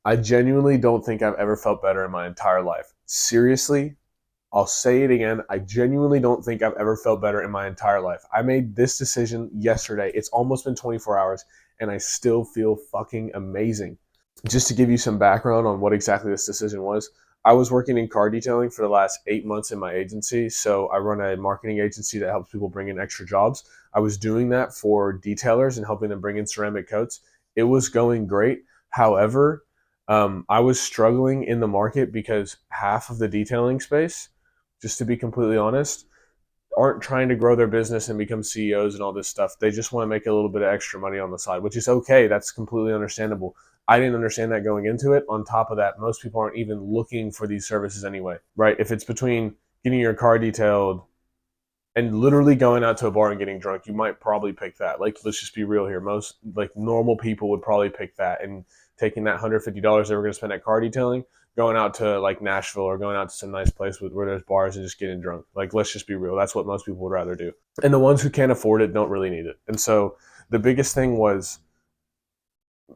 I genuinely don't think I've ever felt better in my entire life. Seriously, I'll say it again. I genuinely don't think I've ever felt better in my entire life. I made this decision yesterday. It's almost been 24 hours, and I still feel fucking amazing. Just to give you some background on what exactly this decision was, I was working in car detailing for the last 8 months in my agency. So I run a marketing agency that helps people bring in extra jobs. I was doing that for detailers and helping them bring in ceramic coats. It was going great. However, I was struggling in the market because half of the detailing space, just to be completely honest, aren't trying to grow their business and become CEOs and all this stuff. They just want to make a little bit of extra money on the side, which is okay. That's completely understandable. I didn't understand that going into it. On top of that, most people aren't even looking for these services anyway, right? If it's between getting your car detailed and literally going out to a bar and getting drunk, you might probably pick that. Like, let's just be real here. Most like normal people would probably pick that, and taking that $150 they were going to spend at car detailing, going out to like Nashville or going out to some nice place where there's bars and just getting drunk. Like, let's just be real. That's what most people would rather do. And the ones who can't afford it don't really need it. And so the biggest thing was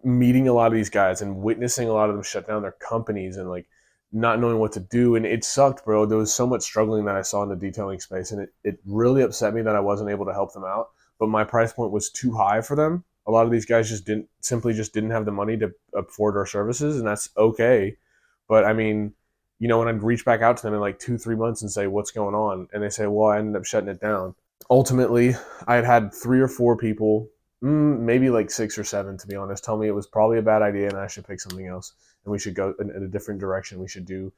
meeting a lot of these guys and witnessing a lot of them shut down their companies and like not knowing what to do. And it sucked, bro. There was so much struggling that I saw in the detailing space, and it really upset me that I wasn't able to help them out. But my price point was too high for them. A lot of these guys just didn't have the money to afford our services, and that's okay. But I mean, when I'd reach back out to them in like 2, 3 months and say, what's going on? And they say, well, I ended up shutting it down. Ultimately, I had 3 or 4 people, maybe like 6 or 7, to be honest, tell me it was probably a bad idea and I should pick something else and we should go in a different direction. We should do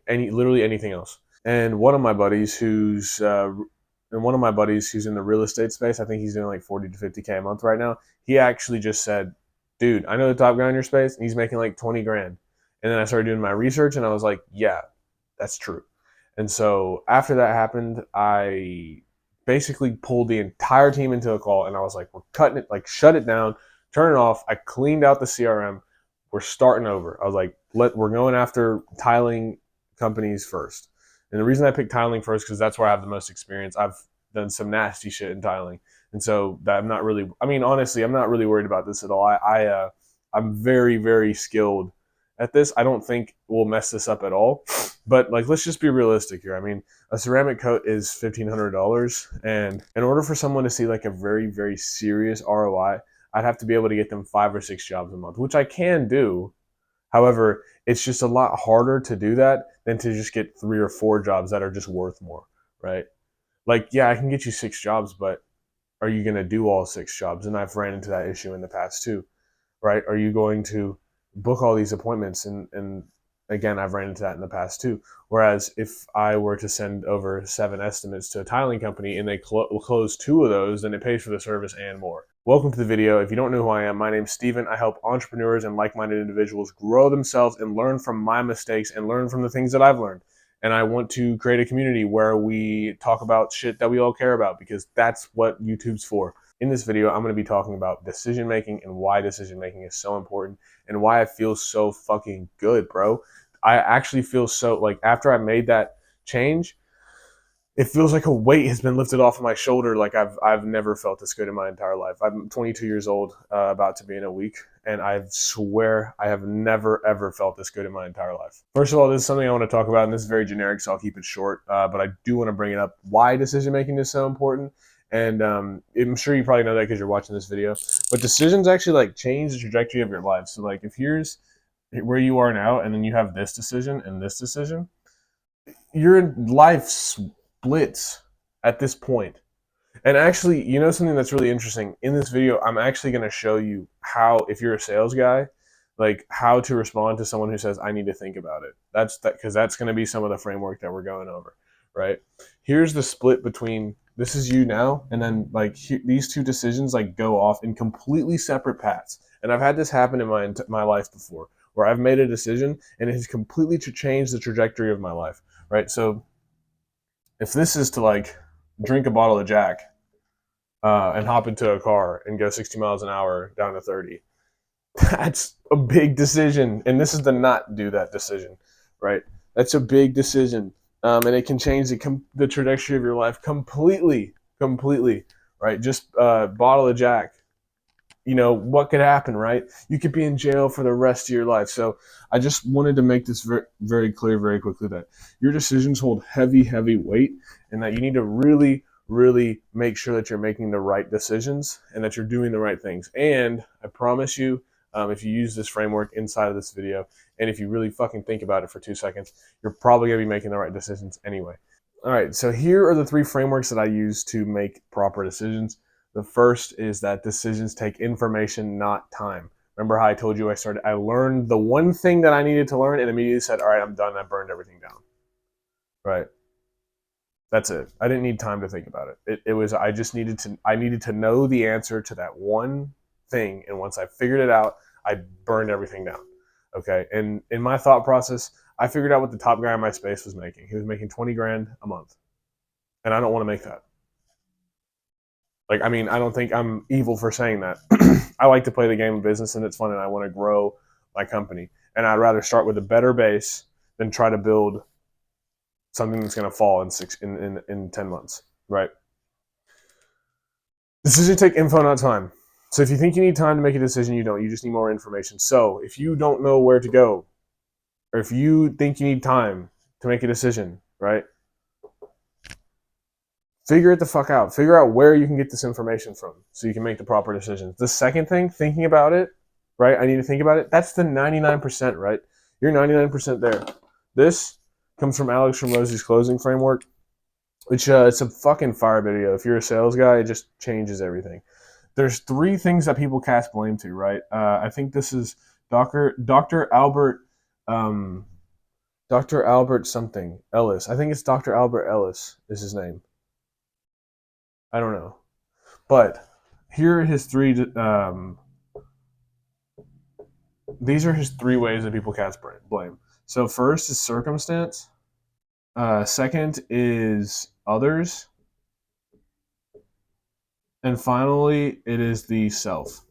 literally anything else. And one of my buddies who's in the real estate space, I think he's doing like 40 to 50K a month right now. He actually just said, "Dude, I know the top guy in your space, and he's making like 20 grand." And then I started doing my research, and I was like, "Yeah, that's true." And so after that happened, I basically pulled the entire team into a call, and I was like, "We're cutting it, like shut it down, turn it off." I cleaned out the CRM. We're starting over. I was like, we're going after tiling companies first. And the reason I picked tiling first because that's where I have the most experience. I've done some nasty shit in tiling, and so that I'm not really. I mean, honestly, I'm not really worried about this at all. I'm very very skilled at this. I don't think we'll mess this up at all. But like, let's just be realistic here. I mean, a ceramic coat is $1,500, and in order for someone to see like a very very serious ROI, I'd have to be able to get them 5 or 6 jobs a month, which I can do. However, it's just a lot harder to do that than to just get 3 or 4 jobs that are just worth more, right? Like, yeah, I can get you 6 jobs, but are you going to do all 6 jobs? And I've ran into that issue in the past too, right? Are you going to book all these appointments? And again, I've ran into that in the past too. Whereas if I were to send over 7 estimates to a tiling company and they close 2 of those, then it pays for the service and more. Welcome to the video. If you don't know who I am, my name's Steven. I help entrepreneurs and like-minded individuals grow themselves and learn from my mistakes and learn from the things that I've learned. And I want to create a community where we talk about shit that we all care about, because that's what YouTube's for. In this video, I'm going to be talking about decision making and why decision making is so important and why I feel so fucking good, bro. I actually feel so like after I made that change, it feels like a weight has been lifted off of my shoulder. Like I've never felt this good in my entire life. I'm 22 years old, about to be in a week, and I swear I have never ever felt this good in my entire life. First of all, this is something I want to talk about, and this is very generic, so I'll keep it short. But I do want to bring it up why decision making is so important. And I'm sure you probably know that because you're watching this video. But decisions actually like change the trajectory of your life. So like if here's where you are now, and then you have this decision and this decision, your life splits at this point. And actually, something that's really interesting in this video, I'm actually going to show you how, if you're a sales guy, like how to respond to someone who says, I need to think about it. That's that, because that's going to be some of the framework that we're going over, right? Here's the split between this is you now, and then like these 2 decisions like go off in completely separate paths. And I've had this happen in my life before, where I've made a decision and it has completely changed the trajectory of my life, right? So if this is to like drink a bottle of Jack and hop into a car and go 60 miles an hour down to 30, that's a big decision. And this is the not do that decision, right? That's a big decision. And it can change the trajectory of your life completely, right? Just bottle of Jack. you know, what could happen, right? You could be in jail for the rest of your life. So I just wanted to make this very, very clear very quickly that your decisions hold heavy, heavy weight, and that you need to really, really make sure that you're making the right decisions and that you're doing the right things. And I promise you, if you use this framework inside of this video, and if you really fucking think about it for 2 seconds, you're probably going to be making the right decisions anyway. All right, so here are the three frameworks that I use to make proper decisions. The first is that decisions take information, not time. Remember how I told you I learned the one thing that I needed to learn and immediately said, all right, I'm done. I burned everything down. Right. That's it. I didn't need time to think about it. I needed to know the answer to that one thing. And once I figured it out, I burned everything down. Okay. And in my thought process, I figured out what the top guy in my space was making. He was making 20 grand a month. And I don't want to make that. Like, I mean, I don't think I'm evil for saying that. I like to play the game of business and it's fun and I want to grow my company. And I'd rather start with a better base than try to build something that's going to fall in 10 months, right? Decision take info, not time. So if you think you need time to make a decision, you don't. You just need more information. So if you don't know where to go, or if you think you need time to make a decision, right? Figure it the fuck out. Figure out where you can get this information from so you can make the proper decisions. The second thing, thinking about it, right? I need to think about it. That's the 99%, right? You're 99% there. This comes from Alex Hormozi's closing framework, which it's a fucking fire video. If you're a sales guy, it just changes everything. There's three things that people cast blame to, right? I think this is Dr. Albert, Dr. Albert something Ellis. I think it's Dr. Albert Ellis is his name. I don't know, but here are his three. These are his three ways that people cast blame. So first is circumstance. Second is others. And finally, it is the self.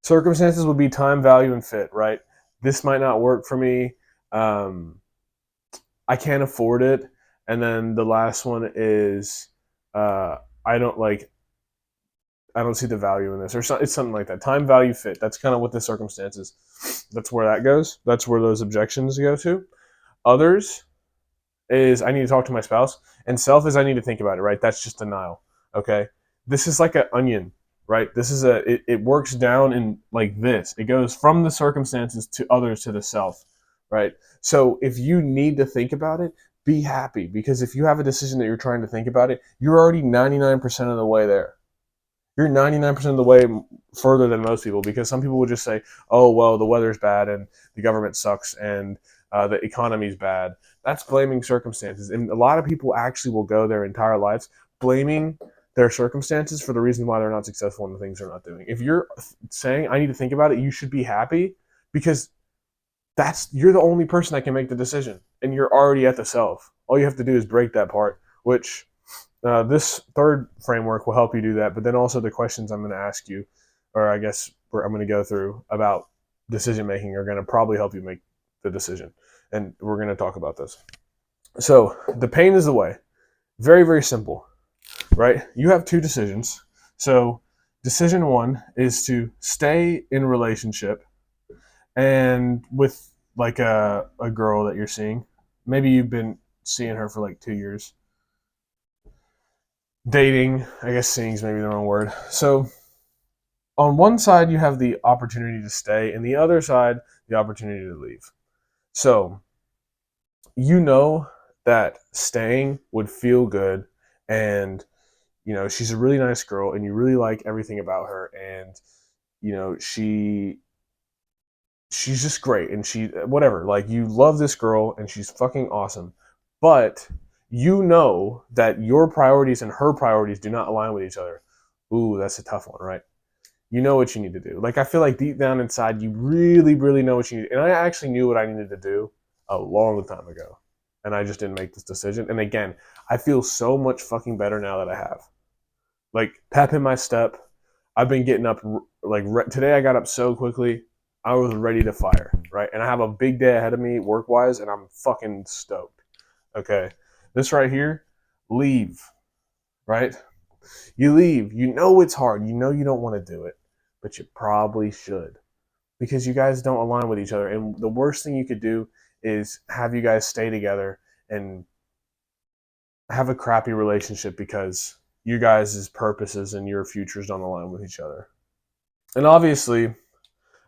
Circumstances would be time, value, and fit, right? This might not work for me. I can't afford it. And then the last one is I don't see the value in this, or it's something like that. Time, value, fit. That's kind of what the circumstances. That's where that goes. That's where those objections go to. Others is I need to talk to my spouse, and self is I need to think about it. Right? That's just denial. Okay. This is like an onion, right? This is it works down in like this. It goes from the circumstances to others to the self, right? So if you need to think about it, be happy, because if you have a decision that you're trying to think about it, you're already 99% of the way there. You're 99% of the way further than most people, because some people will just say, oh, well, the weather's bad and the government sucks and the economy's bad. That's blaming circumstances. And a lot of people actually will go their entire lives blaming their circumstances for the reason why they're not successful in the things they're not doing. If you're saying, I need to think about it, you should be happy, because you're the only person that can make the decision, and you're already at the self. All you have to do is break that part, which this third framework will help you do that. But then also the questions I'm going to ask you, or I guess I'm going to go through about decision making, are going to probably help you make the decision. And we're going to talk about this. So the pain is the way. Very, very simple, right? You have two decisions. So decision one is to stay in a relationship and with like a girl that you're seeing. Maybe you've been seeing her for like 2 years. Dating, I guess seeing is maybe the wrong word. So on one side, you have the opportunity to stay, and the other side, the opportunity to leave. So you know that staying would feel good, and you know she's a really nice girl, and you really like everything about her, and you know she's just great, and she whatever, like you love this girl, and she's fucking awesome, but you know that your priorities and her priorities do not align with each other. Ooh, that's a tough one, right? You know what you need to do. Like, I feel like deep down inside, you really, really know what you need. And I actually knew what I needed to do a long time ago. And I just didn't make this decision. And again, I feel so much fucking better now that I have. Like, pep in my step. I've been getting up, like, today I got up so quickly. I was ready to fire, right? And I have a big day ahead of me work-wise, and I'm fucking stoked. Okay. This right here, leave, right? You leave. You know it's hard. You know you don't want to do it. but you probably should, because you guys don't align with each other. And the worst thing you could do is have you guys stay together and have a crappy relationship because you guys' purposes and your futures don't align with each other. And obviously,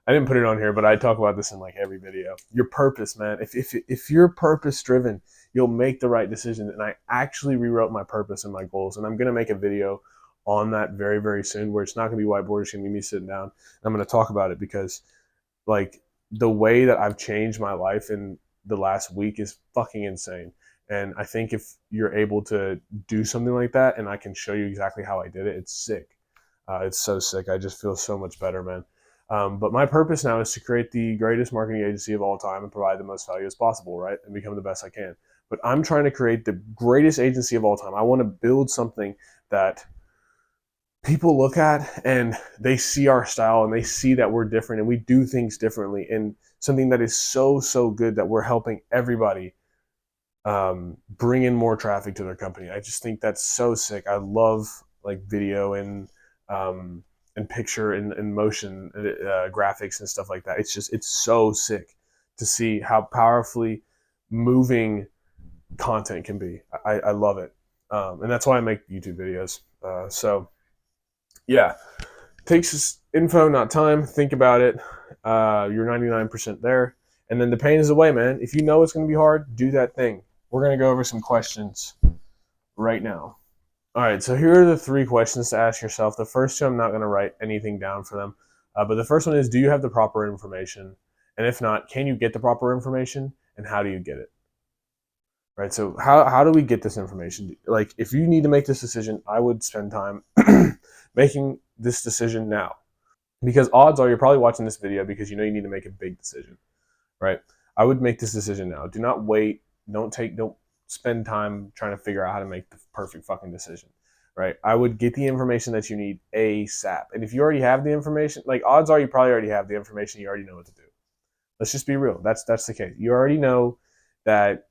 I didn't put it on here, but I talk about this in like every video. Your purpose, man. If you're purpose driven, you'll make the right decision. And I actually rewrote my purpose and my goals, and I'm gonna make a video on that very, very soon, where it's not gonna be whiteboard, it's gonna be me sitting down. And I'm gonna talk about it because like the way that I've changed my life in the last week is fucking insane. And I think if you're able to do something like that, and I can show you exactly how I did it, it's sick. It's so sick. I just feel so much better, man. But my purpose now is to create the greatest marketing agency of all time and provide the most value as possible, right? And become the best I can. But I'm trying to create the greatest agency of all time. I want to build something that people look at and they see our style and they see that we're different and we do things differently, and something that is so, so good that we're helping everybody bring in more traffic to their company. I just think that's so sick. I love like video and picture and motion graphics and stuff like that. It's so sick to see how powerfully moving content can be. I love it, and that's why I make YouTube videos. So yeah, takes info, not time. Think about it. You're 99% there, and then the pain is away, man. If you know it's going to be hard, do that thing. We're going to go over some questions right now. All right, so here are the 3 questions to ask yourself. The first 2, I'm not going to write anything down for them. But the first one is, do you have the proper information? And if not, can you get the proper information? And how do you get it? Right, so how do we get this information? Like, if you need to make this decision, I would spend time making this decision now. Because odds are you're probably watching this video because you know you need to make a big decision, right? I would make this decision now. Do not wait. Don't spend time trying to figure out how to make the perfect fucking decision, right? I would get the information that you need ASAP. And if you already have the information, like odds are you probably already have the information, you already know what to do. Let's just be real. That's the case. You already know that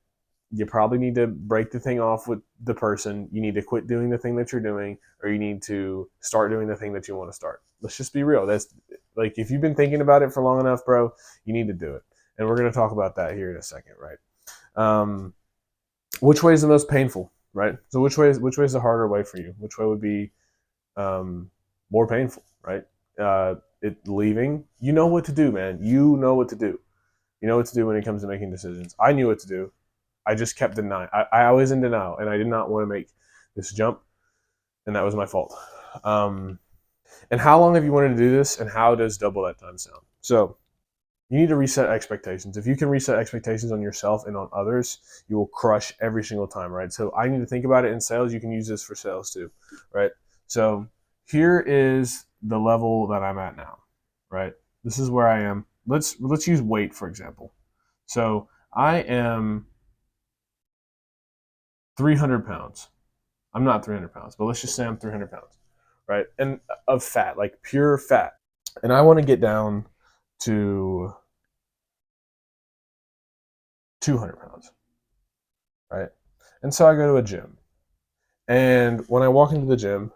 you probably need to break the thing off with the person. You need to quit doing the thing that you're doing, or you need to start doing the thing that you want to start. Let's just be real. That's like, if you've been thinking about it for long enough, bro, you need to do it. And we're going to talk about that here in a second, right? Which way is the most painful, right? So which way is the harder way for you? Which way would be more painful, right? Leaving. You know what to do, man. You know what to do. You know what to do when it comes to making decisions. I knew what to do. I just kept denying. I was in denial, and I did not want to make this jump, and that was my fault. And how long have you wanted to do this, and how does double that time sound? So you need to reset expectations. If you can reset expectations on yourself and on others, you will crush every single time, right? So I need to think about it in sales. You can use this for sales too, right? So here is the level that I'm at now, right? This is where I am. Let's use weight, for example. So I am 300 pounds. I'm not 300 pounds, but let's just say I'm 300 pounds, right? And of fat, like pure fat. And I want to get down to 200 pounds, right? And so I go to a gym. And when I walk into the gym,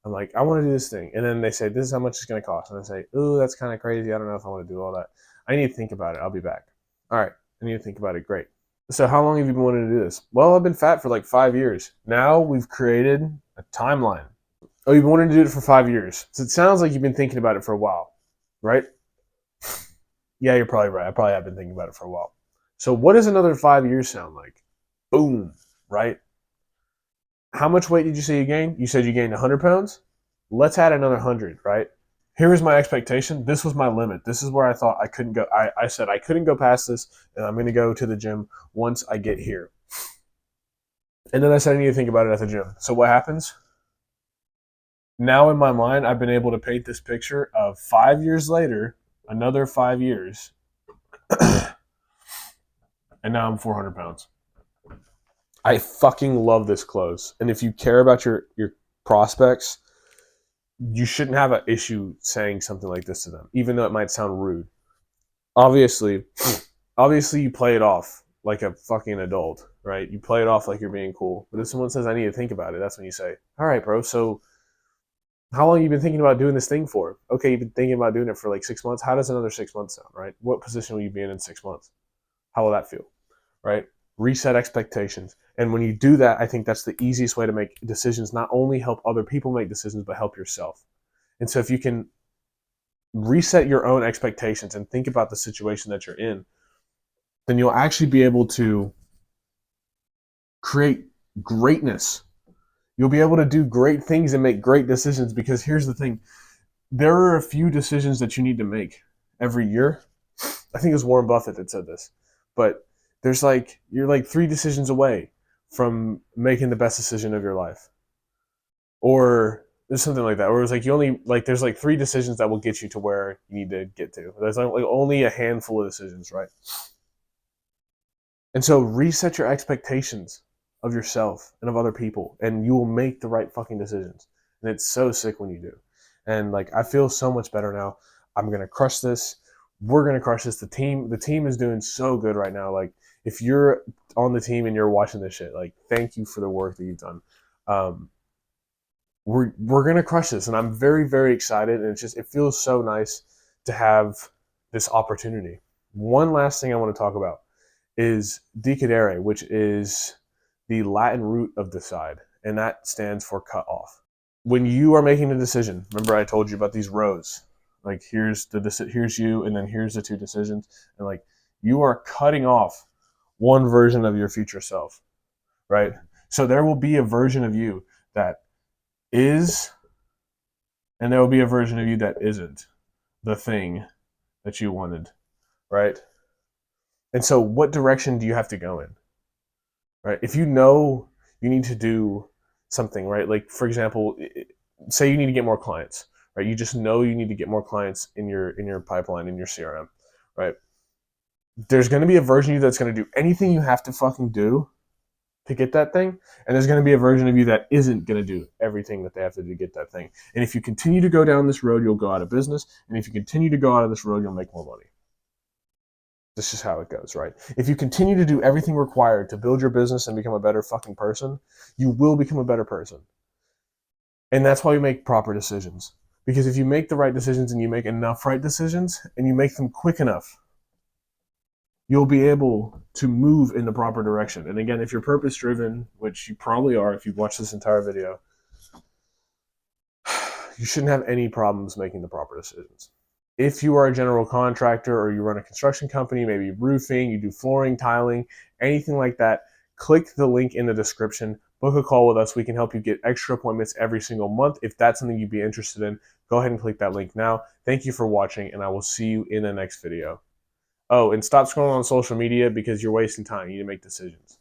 I'm like, I want to do this thing. And then they say, this is how much it's going to cost. And I say, ooh, that's kind of crazy. I don't know if I want to do all that. I need to think about it. I'll be back. All right. I need to think about it. Great. So how long have you been wanting to do this? Well, I've been fat for like 5 years. Now we've created a timeline. Oh, you've been wanting to do it for 5 years. So it sounds like you've been thinking about it for a while, right? Yeah, you're probably right. I probably have been thinking about it for a while. So what does another 5 years sound like? Boom, right? How much weight did you say you gained? You said you gained 100 pounds? Let's add another 100, right? Here was my expectation. This was my limit. This is where I thought I couldn't go. I said I couldn't go past this, and I'm going to go to the gym once I get here. And then I said I need to think about it at the gym. So what happens? Now in my mind, I've been able to paint this picture of 5 years later, another 5 years, and now I'm 400 pounds. I fucking love this close. And if you care about your prospects, you shouldn't have an issue saying something like this to them, even though it might sound rude. Obviously you play it off like a fucking adult, right? You play it off like you're being cool. But if someone says, I need to think about it, that's when you say, all right, bro, so How long have you been thinking about doing this thing for? Okay, you've been thinking about doing it for like 6 months. How does another 6 months sound, right? What position will you be in 6 months? How will that feel, right? Reset expectations. And when you do that, I think that's the easiest way to make decisions, not only help other people make decisions, but help yourself. And so if you can reset your own expectations and think about the situation that you're in, then you'll actually be able to create greatness. You'll be able to do great things and make great decisions, because here's the thing: there are a few decisions that you need to make every year. I think it was Warren Buffett that said this, but you're like 3 decisions away from making the best decision of your life, or there's something like that. Or it was like you only like there's like 3 decisions that will get you to where you need to get to. There's like only a handful of decisions, right? And so reset your expectations of yourself and of other people, and you will make the right fucking decisions. And it's so sick when you do. And like I feel so much better now. I'm gonna crush this. We're gonna crush this. The team is doing so good right now. Like if you're on the team and you're watching this shit, like thank you for the work that you've done. Um, we're gonna crush this, and I'm very very excited. And it feels so nice to have this opportunity. One last thing I want to talk about is decadere, which is the Latin root of decide, and that stands for cut off. When you are making a decision, remember I told you about these rows. Like here's you, and then here's the 2 decisions, and like you are cutting off one version of your future self, right? So there will be a version of you that is, and there will be a version of you that isn't the thing that you wanted, right? And so, what direction do you have to go in? Right? If you know you need to do something, right? Like for example, say you need to get more clients, right? You just know you need to get more clients in your pipeline, in your CRM, right? There's going to be a version of you that's going to do anything you have to fucking do to get that thing, and there's going to be a version of you that isn't going to do everything that they have to do to get that thing. And if you continue to go down this road, you'll go out of business, and if you continue to go out of this road, you'll make more money. This is how it goes, right? If you continue to do everything required to build your business and become a better fucking person, you will become a better person. And that's why you make proper decisions. Because if you make the right decisions and you make enough right decisions and you make them quick enough, you'll be able to move in the proper direction. And again, if you're purpose driven, which you probably are if you've watched this entire video, you shouldn't have any problems making the proper decisions. If you are a general contractor or you run a construction company, maybe roofing, you do flooring, tiling, anything like that, click the link in the description, book a call with us. We can help you get extra appointments every single month. If that's something you'd be interested in, go ahead and click that link now. Thank you for watching, and I will see you in the next video. Oh, and stop scrolling on social media because you're wasting time. You need to make decisions.